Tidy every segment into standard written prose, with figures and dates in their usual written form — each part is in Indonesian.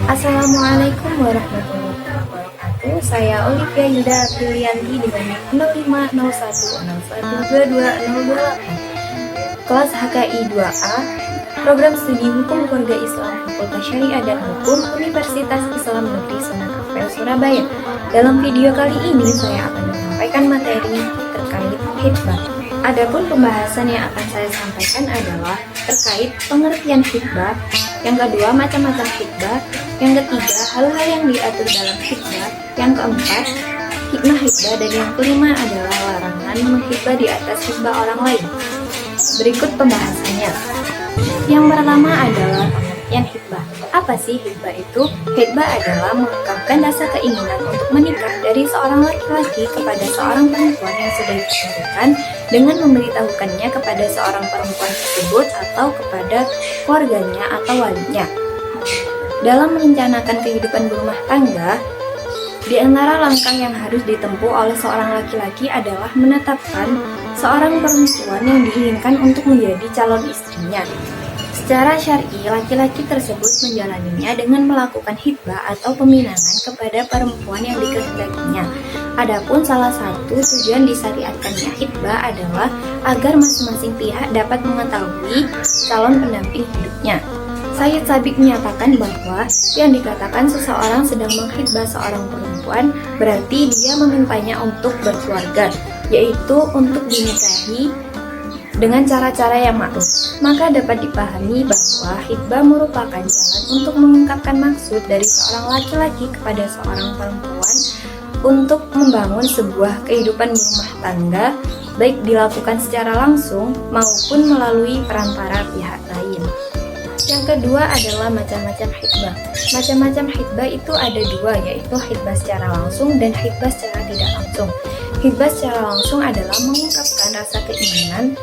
Assalamualaikum warahmatullahi wabarakatuh. Saya Olivia Yuda Aprilianti dengan 0501012208. Kelas HKI 2A, Program Studi Hukum Keluarga Islam Fakultas Syariah dan Hukum Universitas Islam Negeri Sunan Ampel, Surabaya. Dalam video kali ini saya akan menyampaikan materi terkait khitbah. Adapun pembahasan yang akan saya sampaikan adalah terkait pengertian khitbah, yang kedua macam-macam khitbah, yang ketiga hal-hal yang diatur dalam khitbah, yang keempat hikmah khitbah, dan yang kelima adalah larangan mengkhitbah di atas khitbah orang lain. Berikut pembahasannya. Yang pertama adalah pengertian khitbah. Apa sih khitbah itu? Khitbah adalah mengungkapkan rasa keinginan untuk menikah dari seorang laki-laki kepada seorang perempuan yang sudah diceraikan dengan memberitahukannya kepada seorang perempuan tersebut atau kepada keluarganya atau walinya. Dalam merencanakan kehidupan berumah tangga, di antara langkah yang harus ditempuh oleh seorang laki-laki adalah menetapkan seorang perempuan yang diinginkan untuk menjadi calon istrinya. Secara syar'i, laki-laki tersebut menjalaninya dengan melakukan khitbah atau peminangan kepada perempuan yang dikehendakinya. Adapun salah satu tujuan disyariatkannya khitbah adalah agar masing-masing pihak dapat mengetahui calon pendamping hidupnya. Sayyid Sabiq menyatakan bahwa yang dikatakan seseorang sedang mengkhitbah seorang perempuan berarti dia memintanya untuk berkeluarga, yaitu untuk dinikahi dengan cara-cara yang maklum. Maka dapat dipahami bahwa khitbah merupakan jalan untuk mengungkapkan maksud dari seorang laki-laki kepada seorang perempuan untuk membangun sebuah kehidupan berumah tangga, baik dilakukan secara langsung maupun melalui perantara pihak lain. Yang kedua adalah macam-macam khitbah. Macam-macam khitbah itu ada dua, yaitu khitbah secara langsung dan khitbah secara tidak langsung. Khitbah secara langsung adalah mengungkapkan rasa keinginan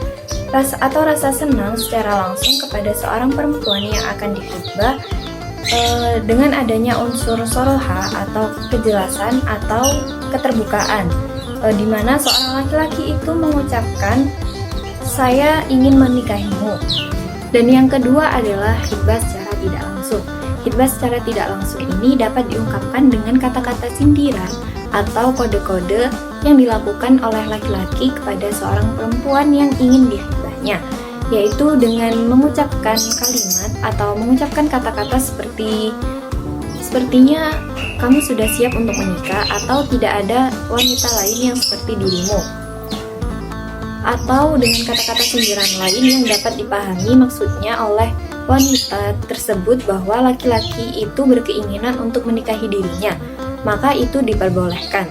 atau rasa senang secara langsung kepada seorang perempuan yang akan dikhitbah dengan adanya unsur soroha atau kejelasan atau keterbukaan, di mana seorang laki-laki itu mengucapkan saya ingin menikahimu. Dan yang kedua adalah khitbah secara tidak langsung. Khitbah secara tidak langsung ini dapat diungkapkan dengan kata-kata sindiran atau kode-kode yang dilakukan oleh laki-laki kepada seorang perempuan yang ingin dikhitbahnya, yaitu dengan mengucapkan kalimat atau mengucapkan kata-kata sepertinya kamu sudah siap untuk menikah, atau tidak ada wanita lain yang seperti dirimu, atau dengan kata-kata sindiran lain yang dapat dipahami maksudnya oleh wanita tersebut bahwa laki-laki itu berkeinginan untuk menikahi dirinya, maka itu diperbolehkan.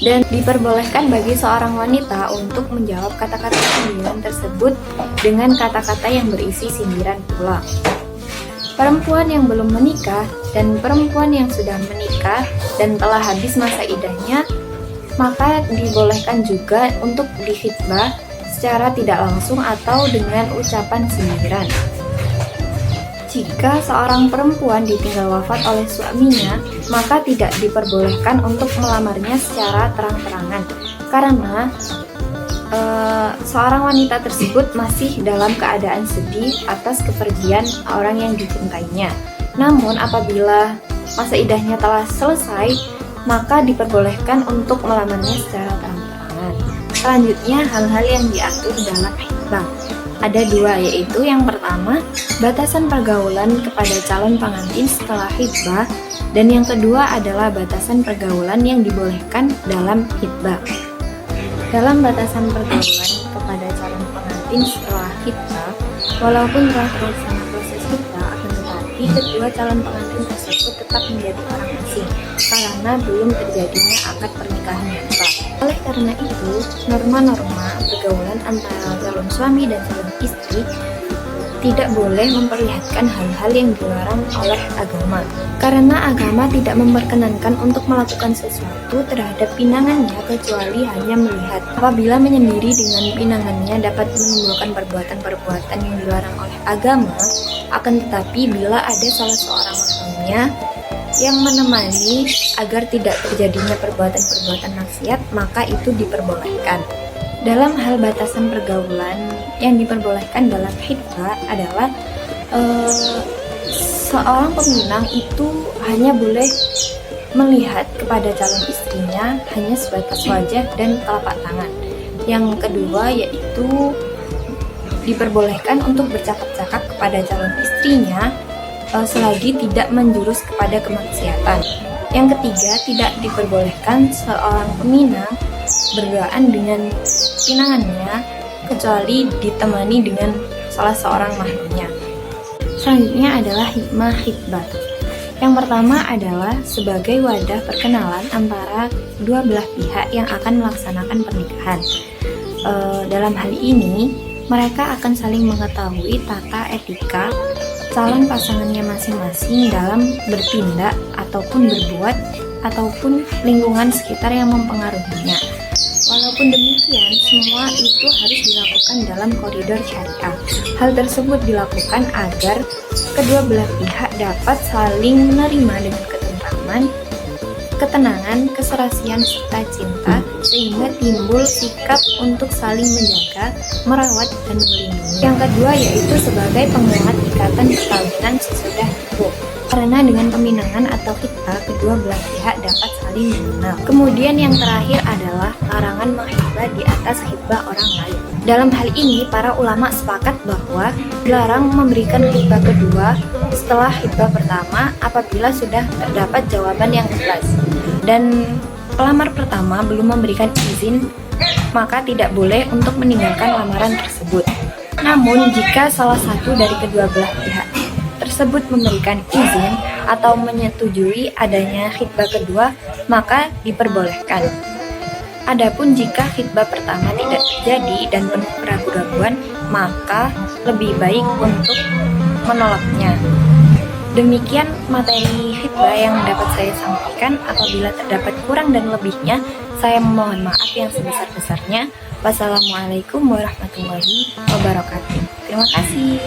Dan diperbolehkan bagi seorang wanita untuk menjawab kata-kata sindiran tersebut dengan kata-kata yang berisi sindiran pula. Perempuan yang belum menikah dan perempuan yang sudah menikah dan telah habis masa iddahnya, maka dibolehkan juga untuk dikhitbah secara tidak langsung atau dengan ucapan sindiran. Jika seorang perempuan ditinggal wafat oleh suaminya, maka tidak diperbolehkan untuk melamarnya secara terang-terangan, karena seorang wanita tersebut masih dalam keadaan sedih atas kepergian orang yang dicintainya. Namun apabila masa iddahnya telah selesai, maka diperbolehkan untuk melamarnya secara terang-terangan. Selanjutnya, hal-hal yang diatur dalam khitbah. Ada dua, yaitu yang pertama, batasan pergaulan kepada calon pengantin setelah khitbah, dan yang kedua adalah batasan pergaulan yang dibolehkan dalam khitbah. Dalam batasan pergaulan kepada calon pengantin setelah khitbah, walaupun telah terlaksana proses khitbah, akan tetapi kedua calon pengantin tersebut tetap menjadi orang asing karena belum terjadinya akad pernikahan yang sah. Oleh karena itu, norma-norma pergaulan antara calon suami dan calon istri tidak boleh memperlihatkan hal-hal yang dilarang oleh agama, karena agama tidak memperkenankan untuk melakukan sesuatu terhadap pinangannya kecuali hanya melihat. Apabila menyendiri dengan pinangannya dapat menimbulkan perbuatan-perbuatan yang dilarang oleh agama, akan tetapi bila ada salah seorang mahramnya yang menemani agar tidak terjadinya perbuatan-perbuatan maksiat, maka itu diperbolehkan. Dalam hal batasan pergaulan yang diperbolehkan dalam khitbah adalah seorang peminang itu hanya boleh melihat kepada calon istrinya hanya sebatas wajah dan telapak tangan. Yang kedua yaitu diperbolehkan untuk bercakap-cakap kepada calon istrinya selagi tidak menjurus kepada kemaksiatan. Yang ketiga, tidak diperbolehkan seorang peminang berduaan dengan pinangannya kecuali ditemani dengan salah seorang mahramnya. Selanjutnya adalah hikmah khitbah. Yang pertama adalah sebagai wadah perkenalan antara dua belah pihak yang akan melaksanakan pernikahan. Dalam hal ini, mereka akan saling mengetahui tata etika calon pasangannya masing-masing dalam bertindak ataupun berbuat ataupun lingkungan sekitar yang mempengaruhinya. Walaupun demikian, semua itu harus dilakukan dalam koridor syariah. Hal tersebut dilakukan agar kedua belah pihak dapat saling menerima dengan ketentraman, ketenangan, keserasian, serta cinta, sehingga timbul sikap untuk saling menjaga, merawat, dan melindungi. Yang kedua yaitu sebagai penguat ikatan perkawinan sesudah nikah. Karena dengan peminangan atau khitbah, kedua belah pihak dapat saling mengenal. Kemudian yang terakhir adalah larangan menghibah di atas khitbah orang lain. Dalam hal ini, para ulama sepakat bahwa dilarang memberikan khitbah kedua setelah khitbah pertama apabila sudah terdapat jawaban yang jelas. Dan pelamar pertama belum memberikan izin, maka tidak boleh untuk meninggalkan lamaran tersebut. Namun, jika salah satu dari kedua belah pihak tersebut memberikan izin atau menyetujui adanya khitbah kedua, maka diperbolehkan. Adapun jika khitbah pertama tidak terjadi dan penuh keraguan-raguan, maka lebih baik untuk menolaknya. Demikian materi khitbah yang dapat saya sampaikan. Apabila terdapat kurang dan lebihnya, saya memohon maaf yang sebesar-besarnya. Wassalamualaikum warahmatullahi wabarakatuh. Terima kasih.